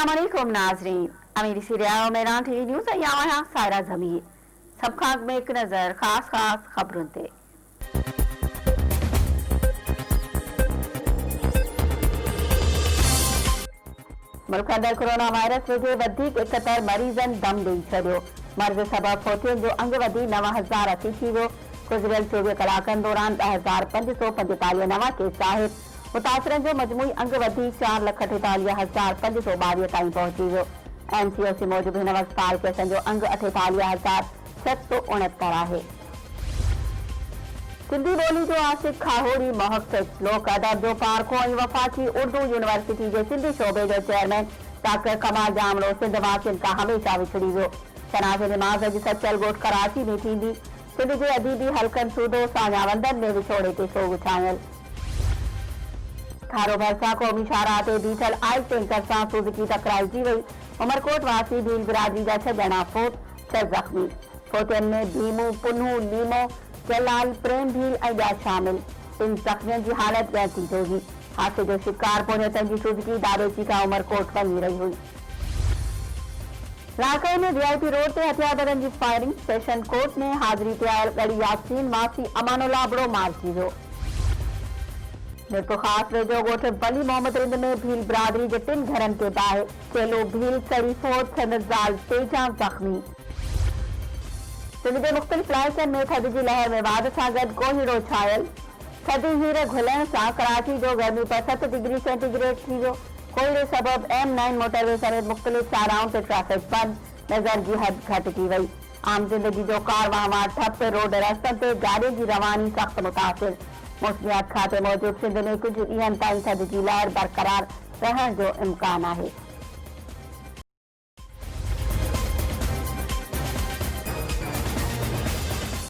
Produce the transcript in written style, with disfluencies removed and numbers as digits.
अस्सलामुअलैकुम नाज़रीन, अमीरी सीरिया में टीवी न्यूज़ यहाँ सायरा ज़मीर सब खाक में एक नज़र खास खबरों ते। मुल्क अंदर कोरोना वायरस वेझे वधीक 71 मरीज़न दम ॾेई छॾियो। मर्ज़ सबब फोतियुनि जो अंग वधी 9080 थी वियो। गुज़िरियल 24 कलाकनि दौरान 10,545 नवां केस आहिनि। मुतासिरनि जो मजमूई अंग वधी 4,48,522 ताईं पहुची वियो। MCOC मूजिबि हिन वक़्ति फाल केसनि जो अंग 48,769 आहे। सिंधी ॿोली जो आसिफ खाहोरी महफ़िज़ लोक अदब जो पारखो ऐं वफ़ाक़ी उर्दू यूनिवर्सिटी जे सिंधी शोबे जो चेयरमैन डॉक्टर कमाल जामड़ो सिंध वासियुनि खां हमेशह विछड़ी वियो। शनाज़ निमाज़ जी सचल ॻोठ कराची में थींदी। सिंध जे अदीबी हल्कनि सूदो सान्यावंदनि में विछोड़े ते सोग उछायल। थारो भरसा क़ौमी शाहराह ते बीठल आयल टैंकर सां सूज़की टकराइजी वई। उमरकोट वासी भील बिरादरी जा 6 ॼणा फोत, 6 ज़ख़्मी। फोतियुनि में भीमू, पुन्नू, लीमो, जलाल, प्रेम भील ऐं ॿिया शामिल। इन ज़ख़्मियुनि जी हालत ॻणती जोगी। हादसे जो शिकार पोनेतनि जी सूज़की दाबेची खां उमरकोट वञी रही हुई। इलाइक़े में VIP रोड ते हथियारबंदनि जी फायरिंग। सेशन कोर्ट में हाज़िरी ते आयल गड़ी यासीन वासी अमानुल्लाह बड़ो मारिजी वियो। मिरपुर ख़ास वेझो ॻोठ बली मोहम्मद रिंद में भील बिरादरी जे 3 घरनि ते बाहि। चेलो भील सड़ी फोत, संदसि ज़ाल तेजा ज़ख़्मी। सिंध जे मुख़्तलिफ़ इलाइक़नि में थधि जी लहर में वाध सां गॾु कोहीड़ो छायल। थधी हीर घुलण सां कराची जो गर्मीपद 7 डिग्री सेंटीग्रेड थी वियो। कोहीड़े सबब M9 मोटरवे समेत मुख़्तलिफ़ शाहराहुनि ते ट्रैफ़िक बंद, नज़र जी हद घटि थी वई। आम ज़िंदगी जो कारवां ठप, रोड रस्तनि ते गाॾियुनि जी रवानी सख़्त मुतासिर। मौसमियात खाते मूजिबि सिंध में कुझु ॾींहंनि ताईं थधि जी लहर बरक़रार रहण जो इम्कान आहे।